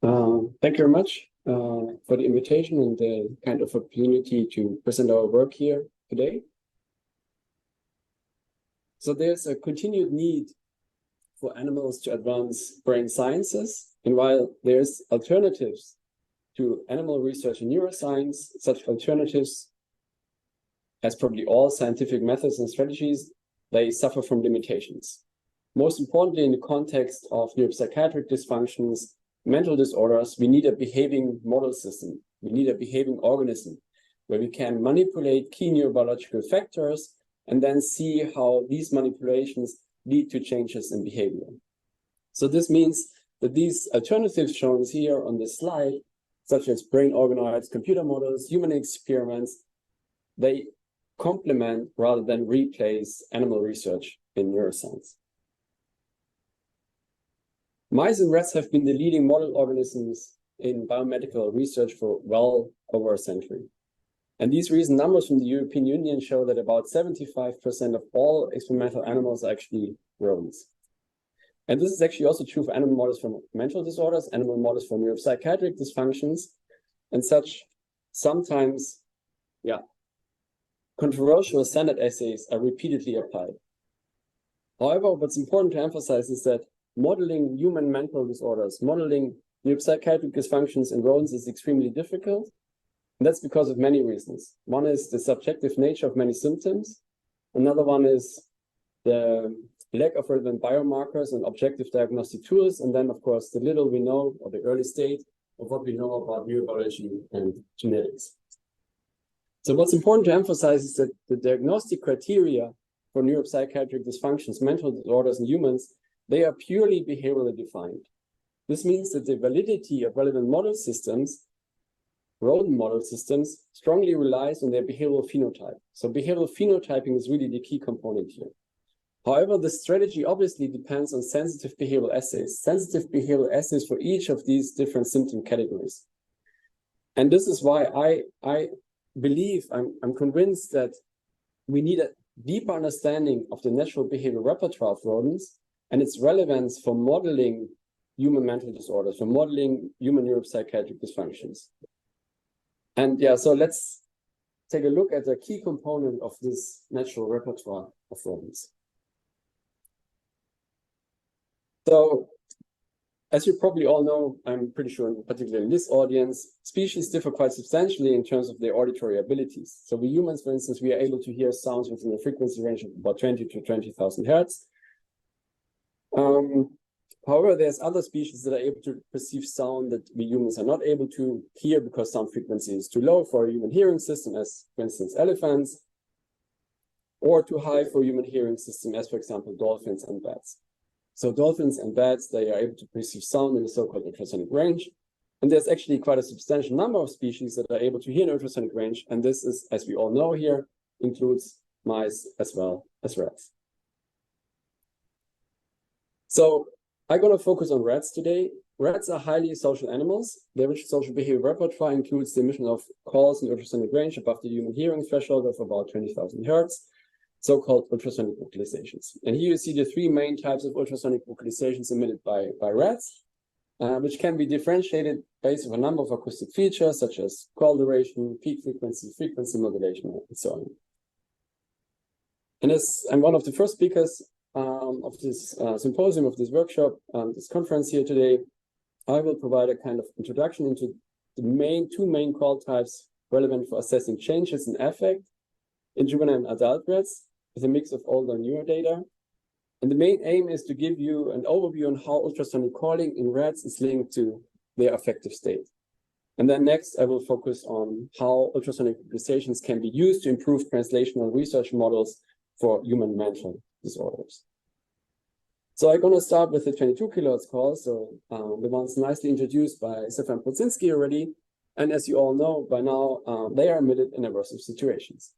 Thank you very much for the invitation and the kind of opportunity to present our work here today. So there's a continued need for animals to advance brain sciences, and while there's alternatives to animal research in neuroscience, such alternatives, as probably all scientific methods and strategies, they suffer from limitations. Most importantly, in the context of neuropsychiatric dysfunctions, mental disorders, we need a behaving model system. We need a behaving organism where we can manipulate key neurobiological factors and then see how these manipulations lead to changes in behavior. So this means that these alternatives shown here on this slide, such as brain organoids, computer models, human experiments, they complement rather than replace animal research in neuroscience. Mice and rats have been the leading model organisms in biomedical research for well over a century. And these recent numbers from the European Union show that about 75% of all experimental animals are actually rodents. And this is actually also true for animal models for mental disorders, animal models for neuropsychiatric dysfunctions, and such sometimes, controversial standard assays are repeatedly applied. However, what's important to emphasize is that modeling human mental disorders, modeling neuropsychiatric dysfunctions in rodents is extremely difficult. And that's because of many reasons. One is the subjective nature of many symptoms. Another one is the lack of relevant biomarkers and objective diagnostic tools. And then, of course, the little we know, or the early state of what we know about neurobiology and genetics. So what's important to emphasize is that the diagnostic criteria for neuropsychiatric dysfunctions, mental disorders in humans, they are purely behaviorally defined. This means that the validity of relevant model systems, rodent model systems, strongly relies on their behavioral phenotype. So behavioral phenotyping is really the key component here. However, the strategy obviously depends on sensitive behavioral assays for each of these different symptom categories. And this is why I believe, I'm convinced that we need a deeper understanding of the natural behavioral repertoire of rodents and its relevance for modeling human mental disorders, for modeling human neuropsychiatric dysfunctions. And so let's take a look at the key component of this natural repertoire of rodents. So, as you probably all know, I'm pretty sure, particularly in this audience, species differ quite substantially in terms of their auditory abilities. So we humans, for instance, we are able to hear sounds within a frequency range of about 20 to 20,000 hertz. However, there's other species that are able to perceive sound that we humans are not able to hear because sound frequency is too low for a human hearing system, as for instance elephants, or too high for a human hearing system, as for example dolphins and bats. So dolphins and bats, they are able to perceive sound in the so-called ultrasonic range. And there's actually quite a substantial number of species that are able to hear in ultrasonic range. And this is, as we all know here, includes mice as well as rats. So I'm going to focus on rats today. Rats are highly social animals. Their rich social behavior repertoire includes the emission of calls in ultrasonic range above the human hearing threshold of about 20,000 hertz. So-called ultrasonic vocalizations. And here you see the three main types of ultrasonic vocalizations emitted by rats, which can be differentiated based on a number of acoustic features, such as call duration, peak frequency, frequency modulation, and so on. And as I'm one of the first speakers of this symposium, of this workshop, this conference here today, I will provide a kind of introduction into the two main call types relevant for assessing changes in affect in juvenile and adult rats, with a mix of older and newer data. And the main aim is to give you an overview on how ultrasonic calling in rats is linked to their affective state. And then next, I will focus on how ultrasonic vocalizations can be used to improve translational research models for human mental disorders. So I'm going to start with the 22 kilohertz call, so the ones nicely introduced by Stefan Podzinski already. And as you all know by now, they are emitted in aversive situations.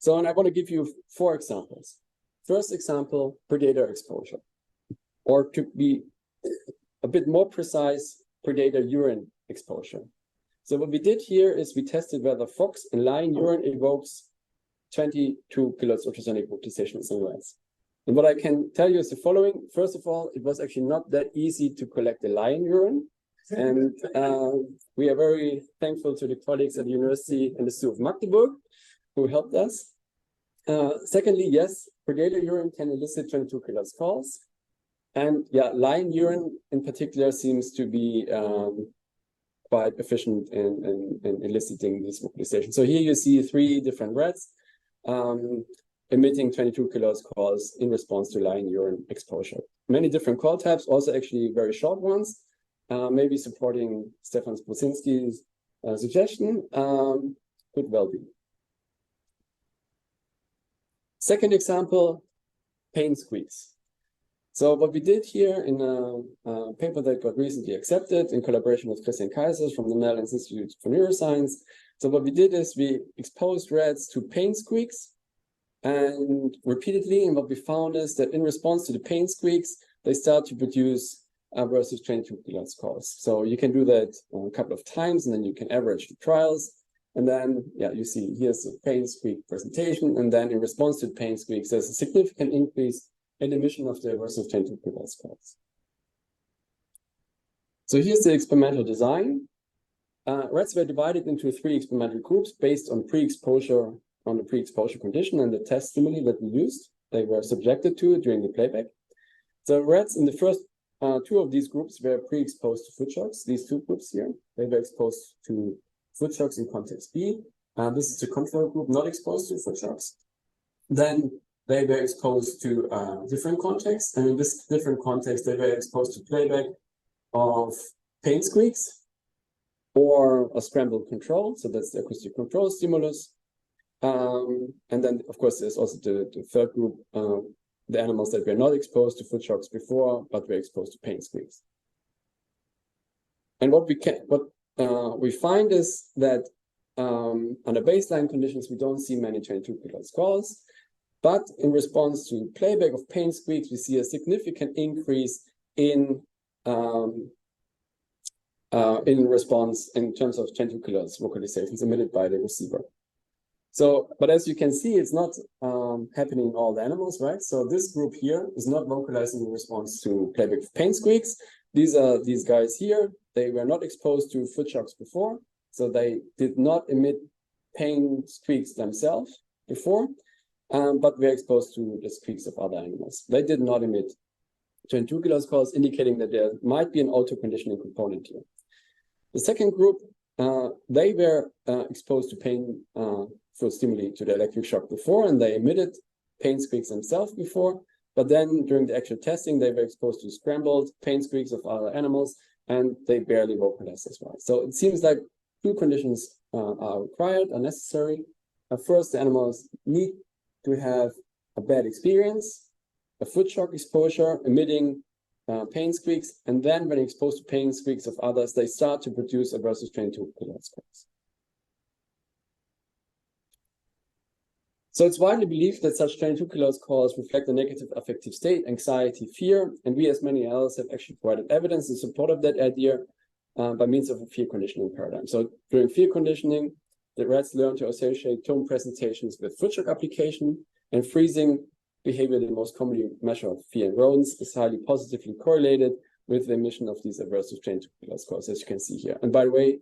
So, and I want to give you 4 examples. First example, predator exposure. Or to be a bit more precise, predator urine exposure. So what we did here is we tested whether fox in lion urine evokes 22 kilohertz ultrasonic vocalizations in rats. And what I can tell you is the following. First of all, it was actually not that easy to collect the lion urine. And we are very thankful to the colleagues at the University and the Zoo of Magdeburg who helped us. Secondly, yes, predator urine can elicit 22 kHz calls. And yeah, lion urine in particular seems to be quite efficient in eliciting this vocalization. So here you see 3 different rats emitting 22 kHz calls in response to lion urine exposure. Many different call types, also actually very short ones, maybe supporting Stefan Spusinski's suggestion, could well be. Second example, pain squeaks. So what we did here in a paper that got recently accepted in collaboration with Christian Keisers from the Netherlands Institute for Neuroscience. So what we did is we exposed rats to pain squeaks and repeatedly, and what we found is that in response to the pain squeaks, they start to produce aversive 22 kHz calls. So you can do that a couple of times and then you can average the trials. And then, yeah, you see here's the pain squeak presentation. And then in response to the pain squeaks, there's a significant increase in emission of the aversive 22 kHz calls. So here's the experimental design. Rats were divided into 3 experimental groups based on pre-exposure, on the pre-exposure condition and the test stimuli that we used. They were subjected to during the playback. So rats in the first 2 of these groups were pre-exposed to foot shocks. These 2 groups here, they were exposed to foot shocks in context B. This is the control group not exposed to foot shocks. Then they were exposed to different contexts, and in this different context, they were exposed to playback of pain squeaks or a scrambled control. So that's the acoustic control stimulus. And then, of course, there's also the third group, the animals that were not exposed to foot shocks before, but were exposed to pain squeaks. And what we find is that under baseline conditions, we don't see many 22 kHz calls. But in response to playback of pain squeaks, we see a significant increase in response in terms of 22 kHz vocalizations emitted by the receiver. So, but as you can see, it's not happening in all the animals, right? So this group here is not vocalizing in response to playback of pain squeaks. These are these guys here. They were not exposed to foot shocks before, so they did not emit pain squeaks themselves before. But we're exposed to the squeaks of other animals. They did not emit 22 kHz calls, indicating that there might be an auto-conditioning component here. The second group, they were exposed to pain for stimuli to the electric shock before, and they emitted pain squeaks themselves before. But then during the actual testing, they were exposed to scrambled pain squeaks of other animals, and they barely vocalized as well. So it seems like 2 conditions are required, are necessary. First, the animals need to have a bad experience, a foot shock exposure emitting pain squeaks, and then when exposed to pain squeaks of others, they start to produce aversive 22 kHz calls. So it's widely believed that such 22 kHz calls reflect a negative affective state, anxiety, fear, and we, as many others, have actually provided evidence in support of that idea by means of a fear conditioning paradigm. So during fear conditioning, the rats learn to associate tone presentations with foot shock application, and freezing behavior, the most commonly measured fear in rodents, is highly positively correlated with the emission of these aversive 22 kHz calls, as you can see here. And by the way,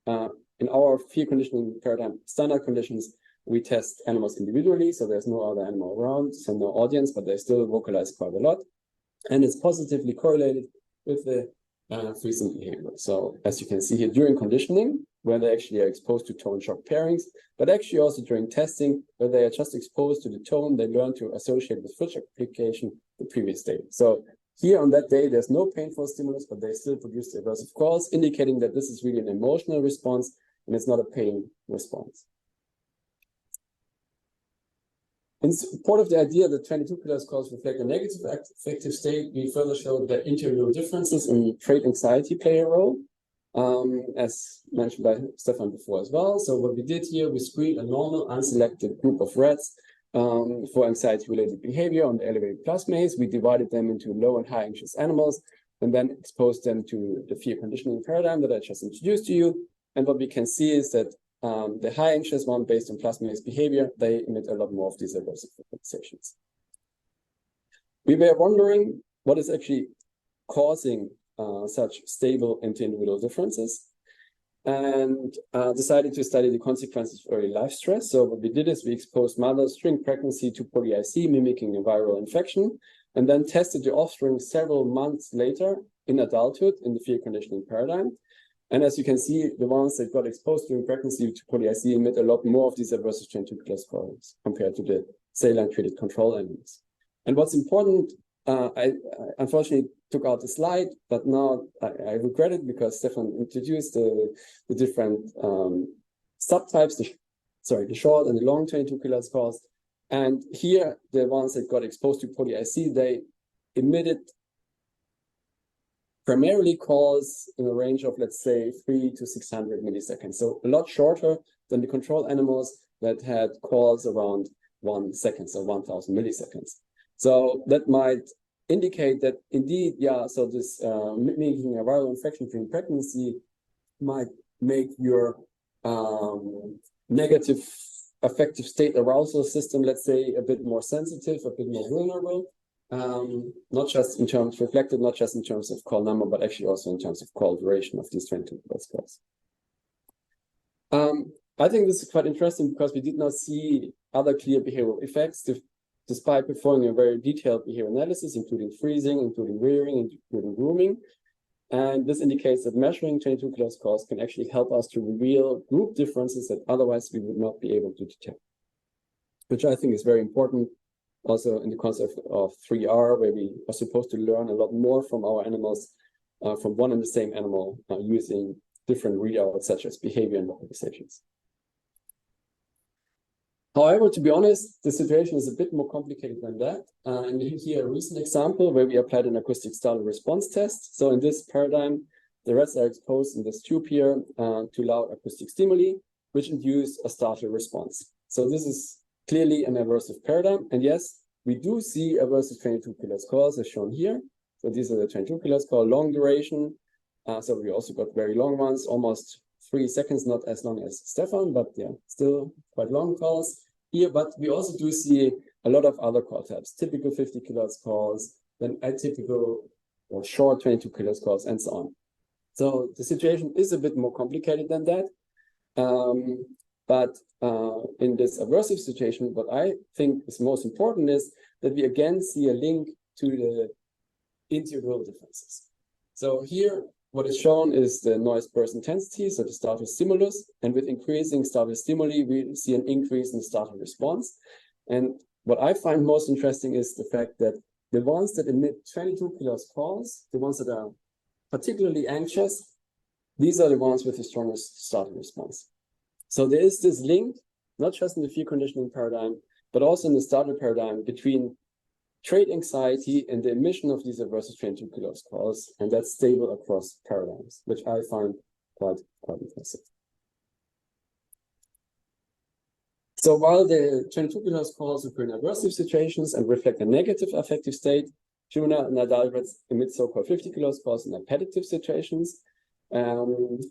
in our fear conditioning paradigm standard conditions, we test animals individually, so there's no other animal around, so no audience, but they still vocalize quite a lot. And it's positively correlated with the freezing behavior. So as you can see here, during conditioning, where they actually are exposed to tone shock pairings, but actually also during testing, where they are just exposed to the tone, they learn to associate with foot shock application the previous day. So here on that day, there's no painful stimulus, but they still produce the aversive calls, indicating that this is really an emotional response and it's not a pain response. In support of the idea that 22 kHz calls reflect a negative affective state, we further showed that inter-neural differences in trait anxiety play a role, as mentioned by Stefan before as well. So what we did here, we screened a normal unselected group of rats for anxiety-related behavior on the elevated plasmase. We divided them into low and high anxious animals and then exposed them to the fear conditioning paradigm that I just introduced to you. And what we can see is that the high anxious one, based on plasmase behavior, they emit a lot more of these aversive vocalizations. we were wondering what is actually causing such stable inter-individual differences, and decided to study the consequences of early life stress. So what we did is we exposed mothers during pregnancy to poly-IC, mimicking a viral infection, and then tested the offspring several months later in adulthood in the field conditioning paradigm. And as you can see, the ones that got exposed during pregnancy to poly-IC emit a lot more of these adverse gene-2 scores compared to the saline-treated control animals. And what's important, I unfortunately took out the slide, but now I regret it because Stefan introduced the different subtypes, the short and the long 22 scores. And here, the ones that got exposed to poly-IC, they emitted primarily calls in a range of, let's say, 300 to 600 milliseconds. So a lot shorter than the control animals that had calls around 1 second, so 1000 milliseconds. So that might indicate that indeed, yeah, so this mimicking a viral infection during pregnancy might make your negative affective state arousal system, let's say, a bit more sensitive, a bit more vulnerable, not just in terms reflected, not just in terms of call number, but actually also in terms of call duration of these 22 scores. I think this is quite interesting because we did not see other clear behavioral effects despite performing a very detailed behavior analysis, including freezing, including rearing, including grooming. And this indicates that measuring 22 scores can actually help us to reveal group differences that otherwise we would not be able to detect, which I think is very important also in the concept of 3R, where we are supposed to learn a lot more from our animals, from one and the same animal, using different readouts such as behavior and vocalizations. However, to be honest, the situation is a bit more complicated than that. And here a recent example where we applied an acoustic startle response test. So in this paradigm, the rats are exposed in this tube here to loud acoustic stimuli, which induce a startle response. So this is clearly an aversive paradigm. And yes, we do see aversive 22 scores as shown here. So these are the 22 score, long duration. So we also got very long ones, almost 3 seconds, not as long as Stefan, but yeah, still quite long calls here. But we also do see a lot of other call types, typical 50 calls, then atypical or short 22 calls, and so on. So the situation is a bit more complicated than that. But in this aversive situation, what I think is most important is that we again see a link to the integral differences. So here, what is shown is the noise burst intensity, so the startle stimulus, and with increasing startle stimuli, we see an increase in startle response. And what I find most interesting is the fact that the ones that emit 22 calls, the ones that are particularly anxious, these are the ones with the strongest startle response. So there is this link, not just in the field conditioning paradigm, but also in the startle paradigm between trait anxiety and the emission of these aversive 22 calls, and that's stable across paradigms, which I find quite impressive. So while the 22 calls occur in aversive situations and reflect a negative affective state, juvenile and adult rats emit so-called 50 calls in appetitive situations. And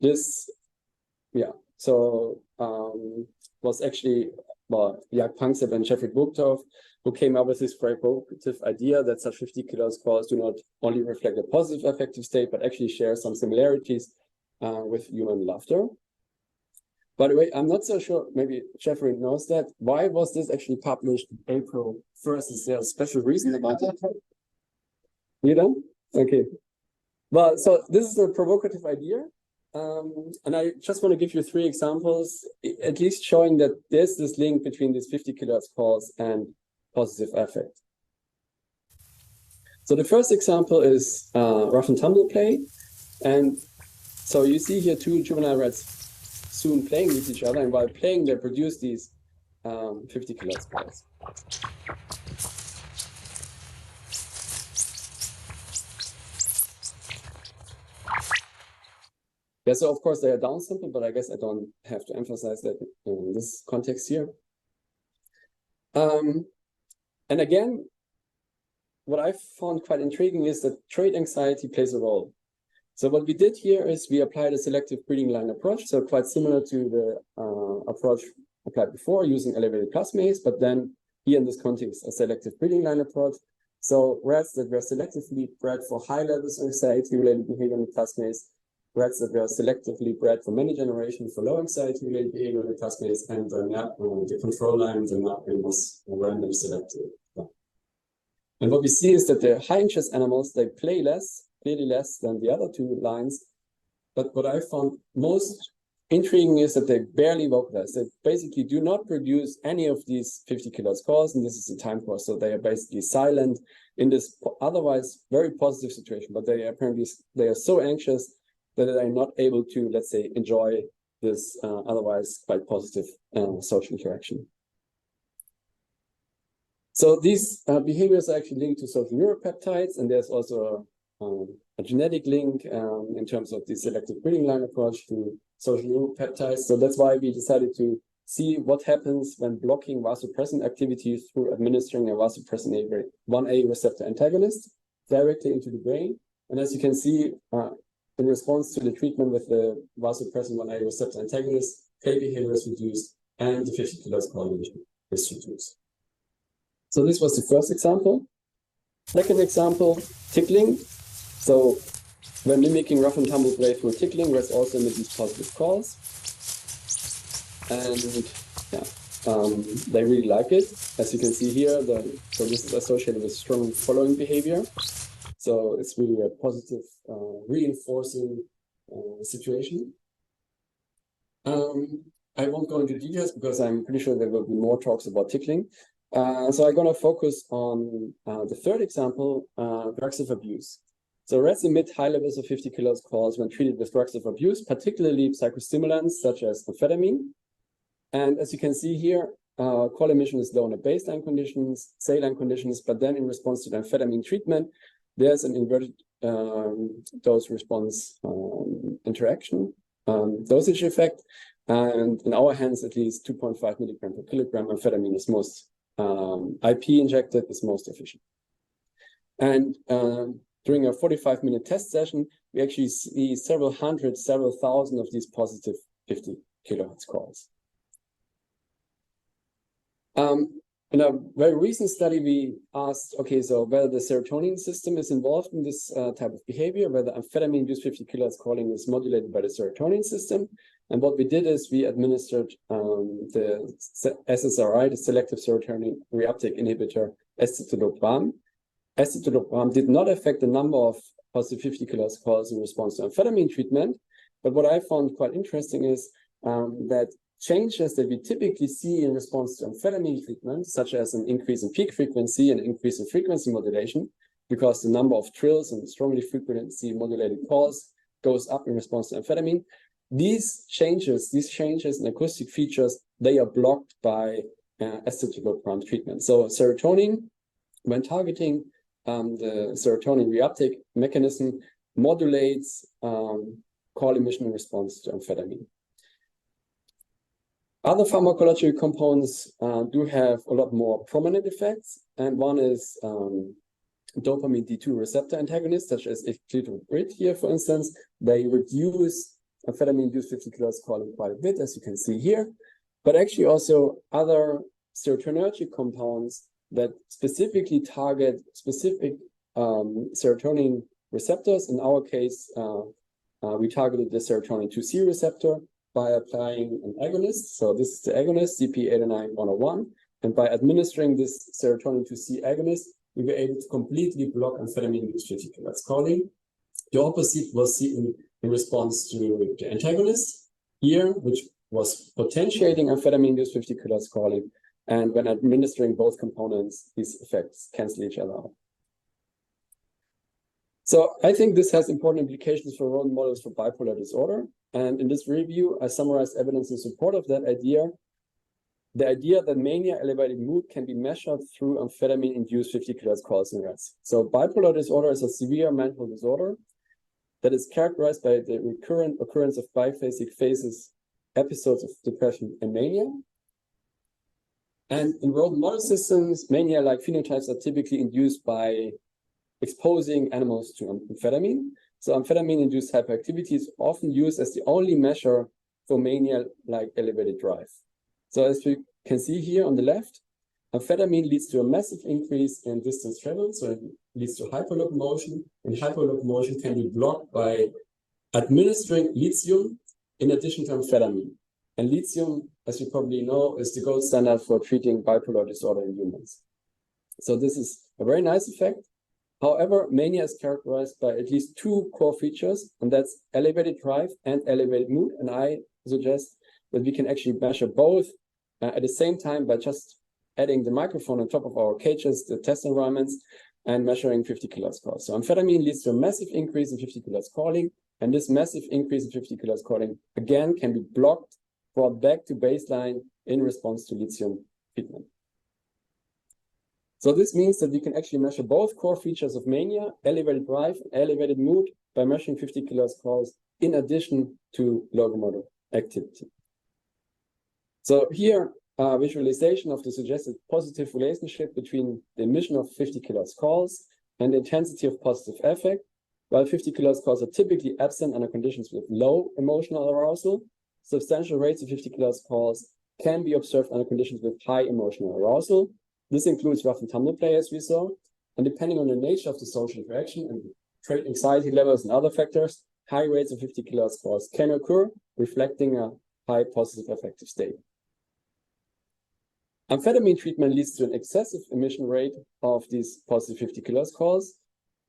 this, yeah, so was actually, well, Jak Panksepp and Jeffrey Burgdorf, who came up with this very provocative idea that such 50 calls do not only reflect a positive affective state, but actually share some similarities with human laughter. By the way, I'm not so sure, maybe Jeffrey knows that. Why was this actually published April 1st? Is there a special reason about that? You don't? Okay. Well, so this is a provocative idea. And I just want to give you 3 examples, at least showing that there's this link between these 50 calls and positive affect. So the first example is rough and tumble play. And so you see here 2 juvenile rats soon playing with each other, and while playing, they produce these 50 calls. Yeah, so of course they are downsampled, but I guess I don't have to emphasize that in this context here. And again, what I found quite intriguing is that trait anxiety plays a role. So what we did here is we applied a selective breeding line approach, so quite similar to the approach applied before using elevated plasmase, but then here in this context, a selective breeding line approach. So rats that were selectively bred for high levels of anxiety-related behavior in the classmates, rats that were selectively bred for many generations for low anxiety-related behavior in the classmates, and the control line, the mapping was random selective. And what we see is that the high anxious animals, they play less, clearly less than the other two lines. But what I found most intriguing is that they barely vocalize. They basically do not produce any of these 50 kHz calls, and this is the time course. So they are basically silent in this otherwise very positive situation, but they are so anxious that they are not able to, let's say, enjoy this otherwise quite positive social interaction. So these behaviors are actually linked to social neuropeptides, and there's also a genetic link in terms of the selective breeding line approach to social neuropeptides. So that's why we decided to see what happens when blocking vasopressin activity through administering a vasopressin 1A receptor antagonist directly into the brain. And as you can see, in response to the treatment with the vasopressin 1A receptor antagonist, play behavior is reduced and the 50 kHz call is reduced. So this was the first example. Second example, tickling. So when mimicking rough and tumble playful tickling, rats also emit these positive calls. And yeah, they really like it. As you can see here, so this is associated with strong following behavior. So it's really a positive reinforcing situation. I won't go into details because I'm pretty sure there will be more talks about tickling. So I'm going to focus on the third example, drugs of abuse. So rats emit high levels of 50 kHz calls when treated with drugs of abuse, particularly psychostimulants such as amphetamine. And as you can see here, call emission is low under baseline conditions, saline conditions, but then in response to the amphetamine treatment, there's an inverted dose response interaction, dosage effect. And in our hands, at least 2.5 milligram per kilogram amphetamine is most IP injected is most efficient. And during a 45-minute test session, we actually see several hundred, several thousand of these positive 50 kHz calls. In a very recent study, we asked, okay, so whether the serotonin system is involved in this type of behavior, whether amphetamine-induced 50 kHz calling is modulated by the serotonin system. And what we did is we administered the SSRI, the selective serotonin reuptake inhibitor, escitalopram. Escitalopram did not affect the number of positive 50 kHz calls in response to amphetamine treatment. But what I found quite interesting is that changes that we typically see in response to amphetamine treatment, such as an increase in peak frequency and increase in frequency modulation, because the number of trills and strongly frequency modulated calls goes up in response to amphetamine. These changes in acoustic features, they are blocked by escitalopram treatment. So serotonin, when targeting the serotonin reuptake mechanism, modulates call emission in response to amphetamine. Other pharmacological components do have a lot more prominent effects, and one is dopamine D2 receptor antagonists, such as eclitobrid here, for instance. They reduce amphetamine-induced 50 kHz calling quite a bit, as you can see here, but actually also other serotonergic compounds that specifically target specific serotonin receptors. In our case, we targeted the serotonin 2C receptor by applying an agonist. So this is the agonist, CP89101. And by administering this serotonin 2C agonist, we were able to completely block amphetamine-induced 50 kHz calling. The opposite was seen in response to the antagonist here, which was potentiating amphetamine-induced 50 kHz calling. And when administering both components, these effects cancel each other out. So I think this has important implications for rodent models for bipolar disorder. And in this review, I summarized evidence in support of that idea. The idea that mania elevated mood can be measured through amphetamine-induced 50 kHz calls in rats. So bipolar disorder is a severe mental disorder that is characterized by the recurrent occurrence of biphasic phases, episodes of depression and mania. And in rodent model systems, mania-like phenotypes are typically induced by exposing animals to amphetamine. So amphetamine-induced hyperactivity is often used as the only measure for mania-like elevated drive. So as we can see here on the left, amphetamine leads to a massive increase in distance travel, so it leads to hyperlocomotion, and hyperlocomotion can be blocked by administering lithium in addition to amphetamine. And lithium, as you probably know, is the gold standard for treating bipolar disorder in humans. So this is a very nice effect. However, mania is characterized by at least two core features, and that's elevated drive and elevated mood. And I suggest that we can actually measure both at the same time by just adding the microphone on top of our cages, the test environments, and measuring 50 kilohertz calls. So amphetamine leads to a massive increase in 50 kilohertz calling, and this massive increase in 50 kilohertz calling, again, can be blocked, brought back to baseline in response to lithium treatment. So this means that we can actually measure both core features of mania, elevated drive, elevated mood, by measuring 50 kilohertz calls in addition to locomotor activity. So here, visualization of the suggested positive relationship between the emission of 50 kilohertz calls and the intensity of positive affect. While 50 kilohertz calls are typically absent under conditions with low emotional arousal, substantial rates of 50 kilohertz calls can be observed under conditions with high emotional arousal. This includes rough and tumble play, as we saw, and depending on the nature of the social interaction and trait anxiety levels and other factors, high rates of 50 kilohertz calls can occur, reflecting a high positive affective state. Amphetamine treatment leads to an excessive emission rate of these positive 50 kilohertz calls,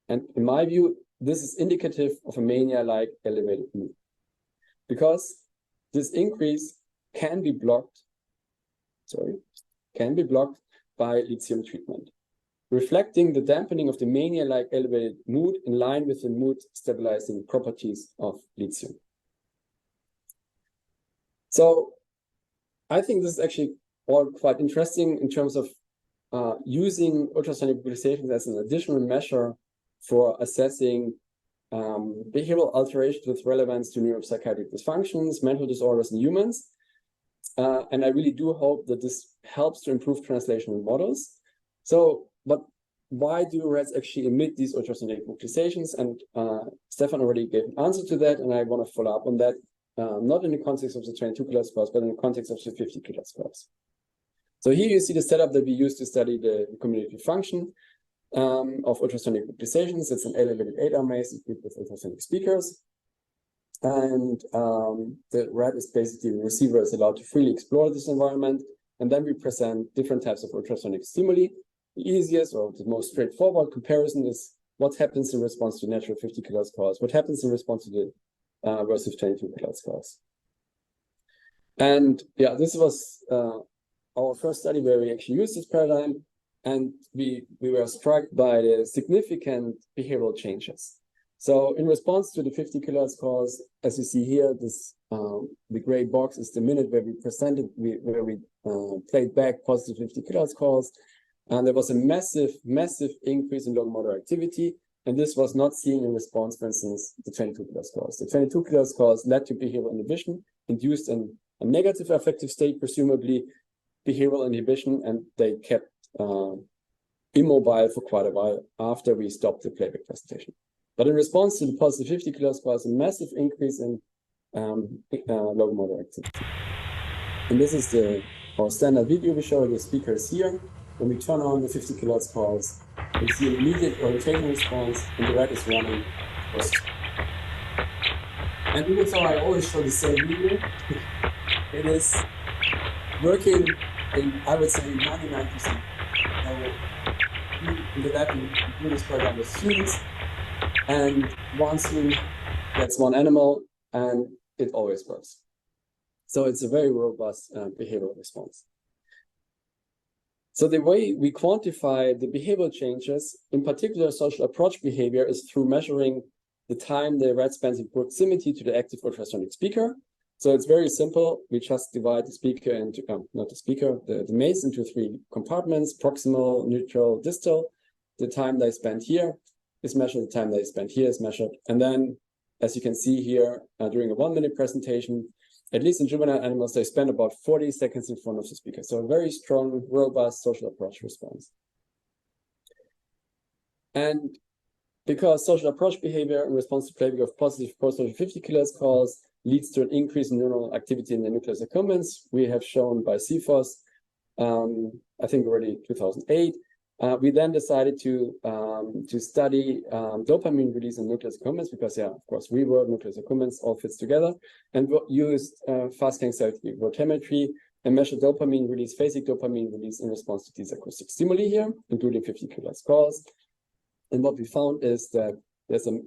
and in my view, this is indicative of a mania-like elevated mood, because this increase can be blocked by lithium treatment, reflecting the dampening of the mania-like elevated mood in line with the mood stabilizing properties of lithium. So I think this is actually all quite interesting in terms of using ultrasonic vocalizations as an additional measure for assessing behavioral alterations with relevance to neuropsychiatric dysfunctions, mental disorders in humans. And I really do hope that this helps to improve translational models. So, but why do rats actually emit these ultrasonic vocalizations? And Stefan already gave an answer to that, and I want to follow up on that, not in the context of the 22 kilohertz course, but in the context of the 50 kilohertz course. So here you see the setup that we use to study the communicative function of ultrasonic vocalizations. It's an elevated 8-arm maze equipped with ultrasonic speakers. And the rat is basically, the receiver is allowed to freely explore this environment. And then we present different types of ultrasonic stimuli. The easiest or the most straightforward comparison is what happens in response to natural 50 kilohertz calls, what happens in response to the versus 22 kilohertz calls. And yeah, this was our first study where we actually used this paradigm, and we were struck by the significant behavioral changes. So in response to the 50 kilohertz calls, as you see here, this the gray box is the minute where we presented, where we played back positive 50 kilohertz calls, and there was a massive increase in locomotor activity, and this was not seen in response, for instance, to 22 kilohertz calls. The 22 kilohertz calls led to behavioral inhibition, induced a negative affective state, presumably behavioral inhibition, and they kept immobile for quite a while after we stopped the playback presentation. But in response to the positive 50 kilohertz calls, a massive increase in locomotor activity. And this is our standard video. We show the speakers here. When we turn on the 50 kilohertz calls, we see an immediate orientation response, and the rat is running first. And even though I always show the same video, it is working in, I would say, 99%. In the lab, we do this program with students, and one student gets one animal, and it always works. So it's a very robust behavioral response. So the way we quantify the behavioral changes, in particular social approach behavior, is through measuring the time the rat spends in proximity to the active ultrasonic speaker. So it's very simple. We just divide the speaker into, not the speaker, the maze into 3 compartments: proximal, neutral, distal. The time they spend here is measured, the time they spend here is measured. And then, as you can see here, during a 1-minute presentation, at least in juvenile animals, they spend about 40 seconds in front of the speaker. So a very strong, robust social approach response. And because social approach behavior in response to playback of positive post-social 50 kilohertz calls leads to an increase in neuronal activity in the nucleus accumbens, we have shown by CFOS I think already 2008. We then decided to study dopamine release in nucleus accumbens because, yeah, of course, rework, nucleus accumbens all fits together, and used fast cell voltammetry and measured dopamine release, phasic dopamine release in response to these acoustic stimuli here, including 50 kHz calls. And what we found is that there's a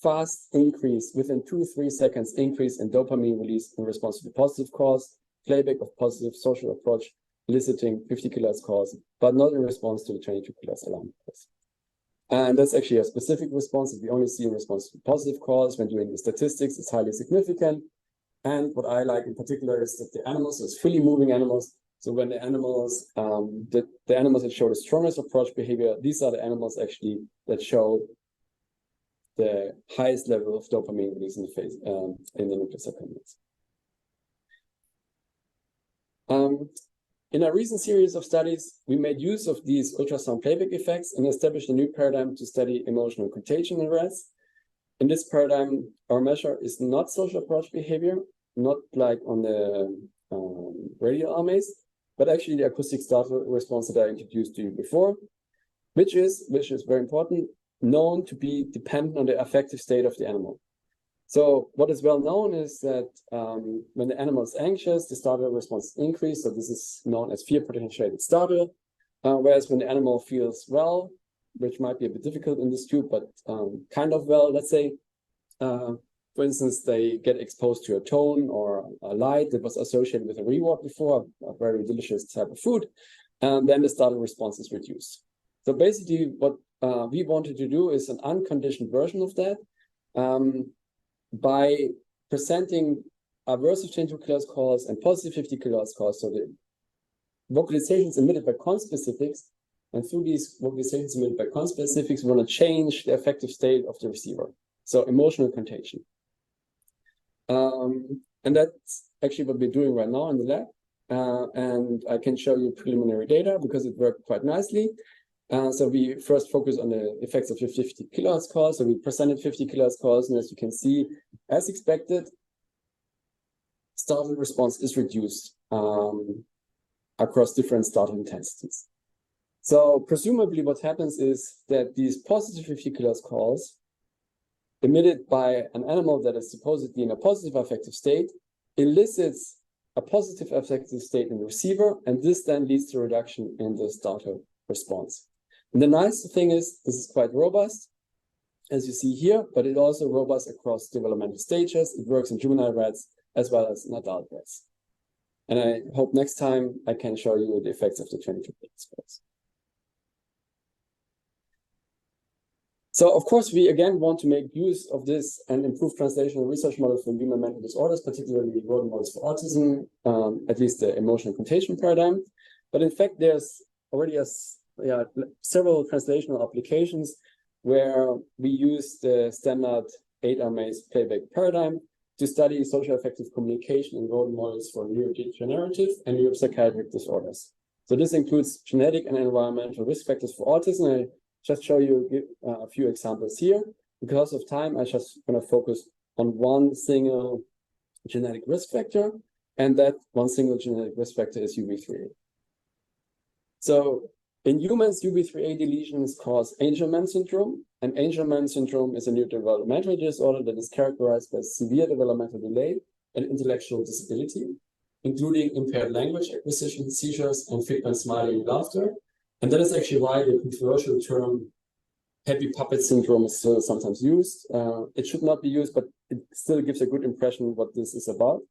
fast increase within 2-3 seconds increase in dopamine release in response to the positive calls, playback of positive social approach, eliciting 50 kHz calls, but not in response to the 22 kHz alarm calls. And that's actually a specific response that we only see in response to positive calls. When doing the statistics, it's highly significant. And what I like in particular is that the animals, so it's fully moving animals. So when the animals, the animals that show the strongest approach behavior, these are the animals actually that show the highest level of dopamine release in the phase in the nucleus accumbens. In a recent series of studies, we made use of these ultrasound playback effects and established a new paradigm to study emotional contagion in rats. In this paradigm, our measure is not social approach behavior, not like on the radial RMAs, but actually the acoustic startle response that I introduced to you before, which is very important, known to be dependent on the affective state of the animal. So what is well known is that when the animal is anxious, the startle response increases. So this is known as fear potentiated startle. Whereas when the animal feels well, which might be a bit difficult in this tube, but kind of well, let's say, for instance, they get exposed to a tone or a light that was associated with a reward before, a very delicious type of food, and then the startle response is reduced. So basically what we wanted to do is an unconditioned version of that. By presenting aversive 22 kHz calls and positive 50 kHz calls, so the vocalizations emitted by conspecifics, and through these vocalizations emitted by conspecifics, we want to change the affective state of the receiver, so emotional contagion. And that's actually what we're doing right now in the lab, and I can show you preliminary data because it worked quite nicely. So we first focus on the effects of the 50 kHz calls. So we presented 50 kHz calls, and as you can see, as expected, startle response is reduced across different startle intensities. So presumably what happens is that these positive 50 kHz calls emitted by an animal that is supposedly in a positive affective state elicits a positive affective state in the receiver, and this then leads to a reduction in the startle response. And the nice thing is this is quite robust, as you see here, but it also robust across developmental stages. It works in juvenile rats as well as in adult rats. And I hope next time I can show you the effects of the 22 kHz calls. So of course, we again want to make use of this and improve translational research models for human mental disorders, particularly rodent models for autism, at least the emotional contagion paradigm. But in fact, there's already several translational applications where we use the standard 8-RMAs playback paradigm to study socio-affective communication in rodent models for neurodegenerative and neuropsychiatric disorders. So this includes genetic and environmental risk factors for autism. I just show you a few examples here. Because of time, I just going to focus on one single genetic risk factor, and that one single genetic risk factor is UB3A. So in humans, UB3A deletions cause Angelman syndrome, and Angelman syndrome is a neurodevelopmental disorder that is characterized by severe developmental delay and intellectual disability, including impaired language acquisition, seizures, and frequent smiling and laughter. And that is actually why the controversial term happy puppet syndrome is still sometimes used. It should not be used, but it still gives a good impression of what this is about.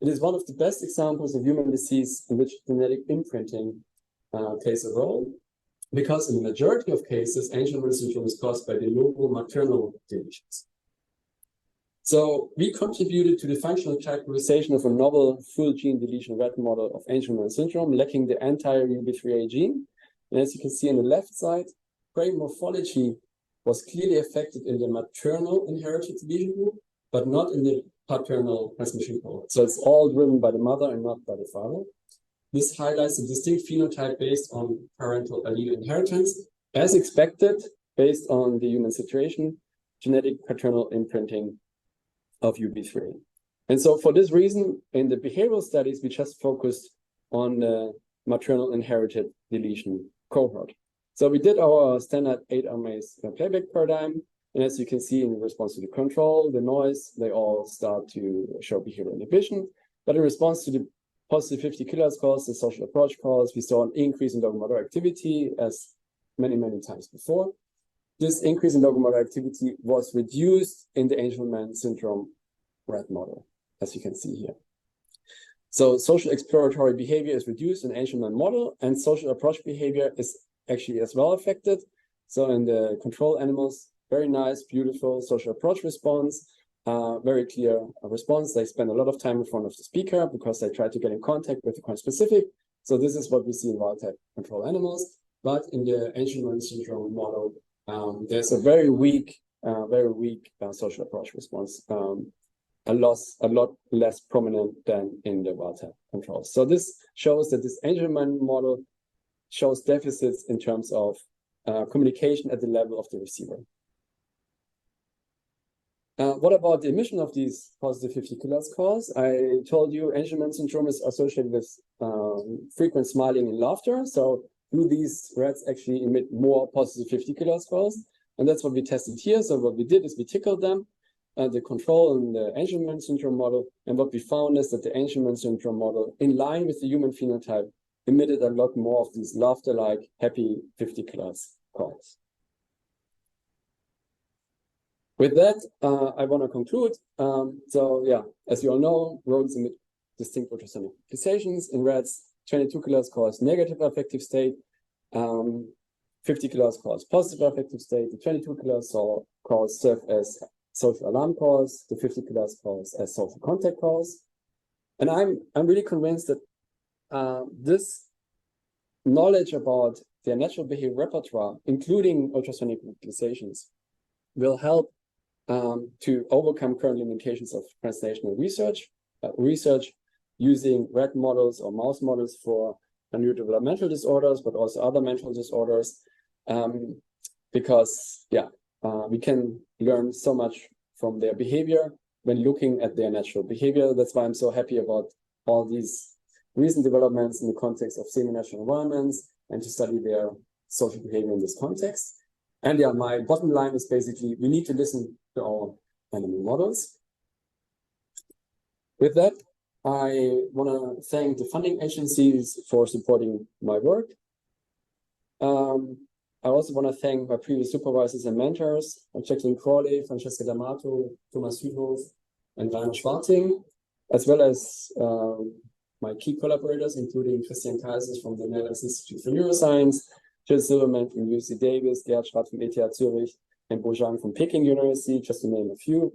It is one of the best examples of human disease in which genetic imprinting plays a role, because in the majority of cases, Angelman syndrome is caused by de novo maternal deletions. So we contributed to the functional characterization of a novel full gene deletion rat model of Angelman syndrome, lacking the entire UB3A gene. And as you can see on the left side, brain morphology was clearly affected in the maternal inherited deletion group, but not in the paternal transmission cohort. So it's all driven by the mother and not by the father. This highlights a distinct phenotype based on parental allele inheritance, as expected, based on the human situation, genetic paternal imprinting of UB3A. And so for this reason, in the behavioral studies, we just focused on the maternal inherited deletion cohort. So we did our standard 8-amaze playback paradigm. And as you can see, in response to the control, the noise, they all start to show behavioral inhibition. But in response to the positive 50 killer scores, the social approach calls, we saw an increase in locomotor activity as many times before. This increase in locomotor activity was reduced in the Angelman syndrome rat model, as you can see here. So social exploratory behavior is reduced in Angelman model, and social approach behavior is actually as well affected. So in the control animals, very nice, beautiful social approach response, very clear response. They spend a lot of time in front of the speaker because they try to get in contact with the conspecific. So this is what we see in wild-type control animals. But in the Angelman syndrome model, there's a very weak social approach response, a lot less prominent than in the wild-type controls. So this shows that this Angelman model shows deficits in terms of communication at the level of the receiver. What about the emission of these positive 50 killer scores? I told you Angelman syndrome is associated with frequent smiling and laughter. So do these rats actually emit more positive 50 killer scores? And that's what we tested here. So what we did is we tickled them, the control in the Angelman syndrome model. And what we found is that the Angelman syndrome model, in line with the human phenotype, emitted a lot more of these laughter-like happy 50 killer scores. With that, I want to conclude. So yeah, as you all know, rodents emit distinct ultrasonic vocalizations. In rats, 22 killer cause negative affective state, 50 killer cause positive affective state, the 22 killer cause serve as social alarm calls, the 50 killer cause as social contact calls. And I'm really convinced that this knowledge about their natural behavior repertoire, including ultrasonic vocalizations, will help to overcome current limitations of translational research using rat models or mouse models for neurodevelopmental disorders, but also other mental disorders, because we can learn so much from their behavior when looking at their natural behavior. That's why I'm so happy about all these recent developments in the context of semi-natural environments and to study their social behavior in this context. And yeah, my bottom line is basically we need to listen to our animal models. With that, I want to thank the funding agencies for supporting my work. I also want to thank my previous supervisors and mentors, Jacqueline Crawley, Francesca D'Amato, Thomas Hüthof, and Rainer Schwarting, as well as my key collaborators, including Christian Kaisers from the Netherlands Institute for Neuroscience, Jill Silverman from UC Davis, Gerhard Schratt from ETH Zurich, and Bo Zhang from Peking University, just to name a few.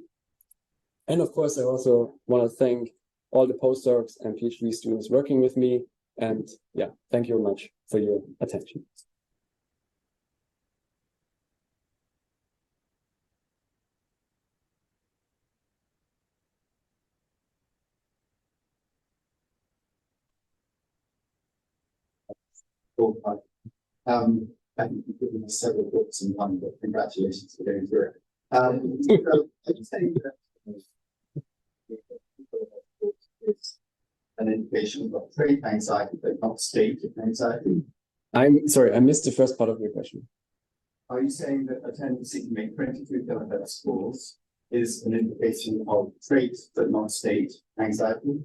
And of course, I also want to thank all the postdocs and PhD students working with me. And yeah, thank you very much for your attention. I think you've given us several books in one, but congratulations for going through it. I just think that is an indication of trait anxiety, but not state anxiety. I'm sorry, I missed the first part of your question. Are you saying that a tendency to make 22 kilohertz scores is an indication of trait, but not state anxiety?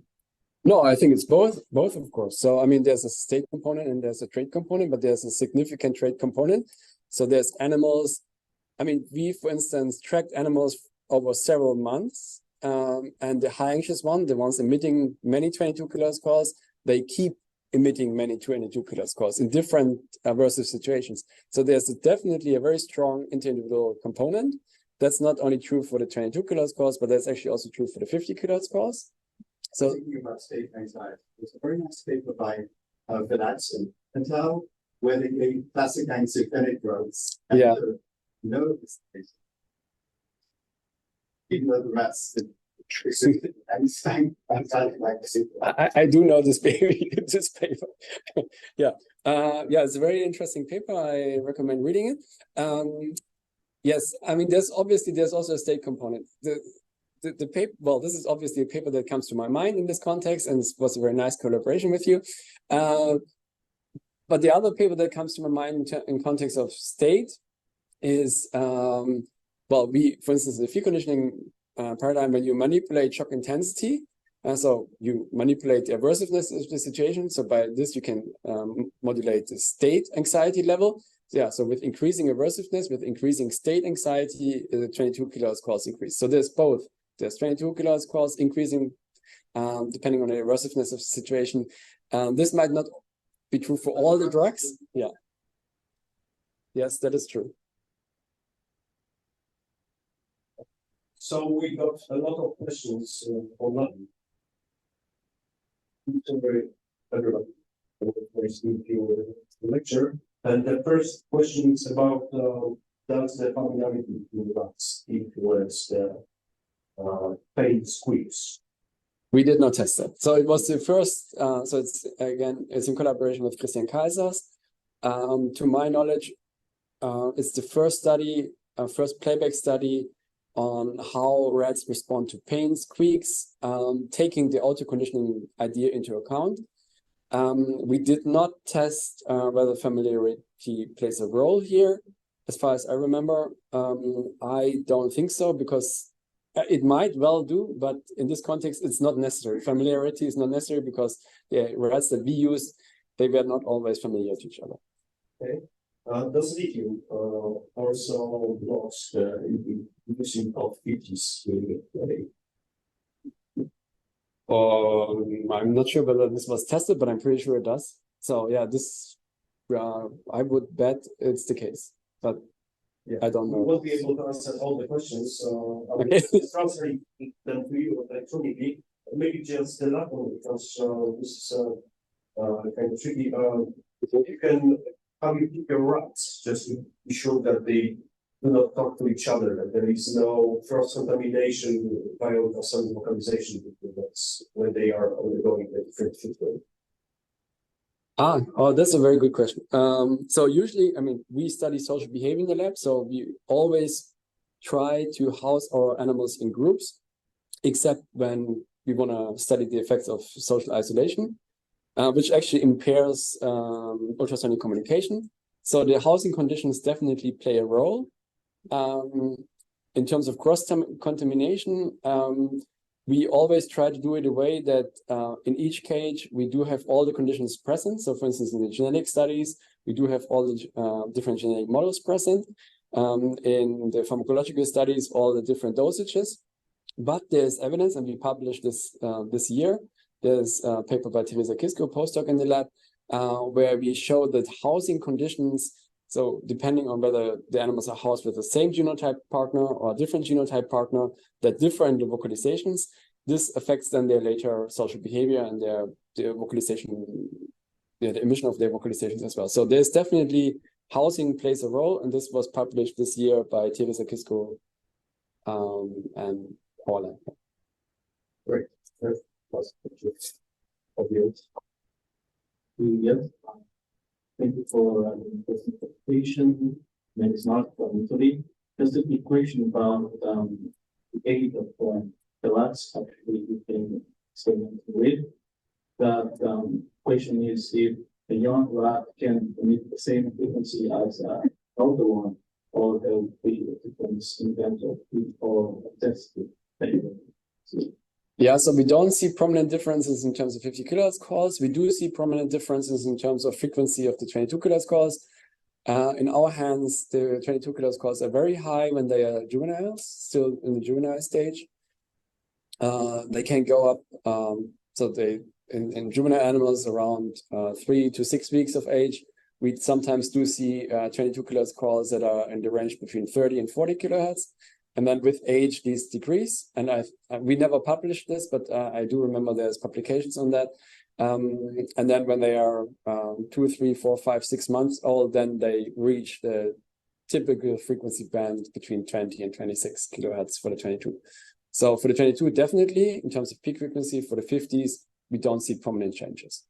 No, I think it's both, of course. So, I mean, there's a state component and there's a trait component, but there's a significant trait component. So there's animals. I mean, we, for instance, tracked animals over several months. And the high anxious one, the ones emitting many 22 killer scores, they keep emitting many 22 killer scores in different aversive situations. So there's definitely a very strong interindividual component. That's not only true for the 22 killer scores, but that's actually also true for the 50 killer scores. So thinking about state anxiety, there's a very nice paper by Vocalization where they gave classic anxiolytic drugs. Yeah. No, even though the rats I do know this baby, this paper. Yeah, it's a very interesting paper. I recommend reading it. Yes, I mean, there's also a state component. The paper, well, this is obviously a paper that comes to my mind in this context, and it was a very nice collaboration with you. but the other paper that comes to my mind in context of state is, well, for instance, the field conditioning paradigm, when you manipulate shock intensity, so you manipulate the aversiveness of the situation. So by this, you can modulate the state anxiety level. Yeah, so with increasing aversiveness, with increasing state anxiety, the 22 kilohertz calls increase. So there's both. There's 22 kilohertz calls increasing depending on the aversiveness of the situation. This might not be true for all the drugs. Yeah. Yes, that is true. So we got a lot of questions online. Everybody listening to your lecture. And the first question is about does the familiarity with drugs influence the pain squeeze? We did not test that. So it was the first, so it's again, it's in collaboration with Christian Kaisers. To my knowledge, it's the first study, first playback study on how rats respond to pain squeaks, taking the auto-conditioning idea into account. We did not test whether familiarity plays a role here. As far as I remember, I don't think so, because it might well do, but in this context, it's not necessary. Familiarity is not necessary because the rats that we used, they were not always familiar to each other. Okay. Does lithium also blocks the inducing of fetus during play? I'm not sure whether this was tested, but I'm pretty sure it does. So yeah, this I would bet it's the case, but yeah, I don't know. We won't be able to answer all the questions, so I will transfer them to you electronically. Maybe just the last one, because this is kind of tricky. You can how you pick your rats just to be sure that they do not talk to each other, that there is no cross contamination by ultrasonic vocalization between rats when they are undergoing a different treatment. Oh, that's a very good question. So usually, I mean, we study social behavior in the lab, so we always try to house our animals in groups, except when we want to study the effects of social isolation, which actually impairs ultrasonic communication. So the housing conditions definitely play a role. In terms of cross-contamination, we always try to do it a way that in each cage, we do have all the conditions present. So for instance, in the genetic studies, we do have all the different genetic models present. In the pharmacological studies, all the different dosages. But there's evidence, and we published this this year. There's a paper by Teresa Kisko, postdoc in the lab, where we show that housing conditions, so depending on whether the animals are housed with the same genotype partner or a different genotype partner that differ in the vocalizations, this affects then their later social behavior and their vocalization, the emission of their vocalizations as well. So there's definitely housing plays a role, and this was published this year by Teresa Kisko and Paula. Great. Yes. Thank you for the presentation. My name is Mark from Italy. Just a quick question about the age of the rats actually you can experiment with. That question is if a young rat can emit the same frequency as an older one, or there will be a difference in terms of heat or intensity. Yeah, so we don't see prominent differences in terms of 50 kilohertz calls. We do see prominent differences in terms of frequency of the 22 kilohertz calls. In our hands, the 22 kilohertz calls are very high when they are juveniles, still in the juvenile stage. They can go up, so they in juvenile animals around 3 to 6 weeks of age. We sometimes do see 22 kilohertz calls that are in the range between 30 and 40 kilohertz. And then with age, these decrease. And we never published this, but I do remember there's publications on that. And then when they are 2, 3, 4, 5, 6 months old, then they reach the typical frequency band between 20 and 26 kilohertz for the 22. So for the 22, definitely, in terms of peak frequency, for the 50s, we don't see prominent changes.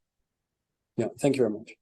Yeah, thank you very much.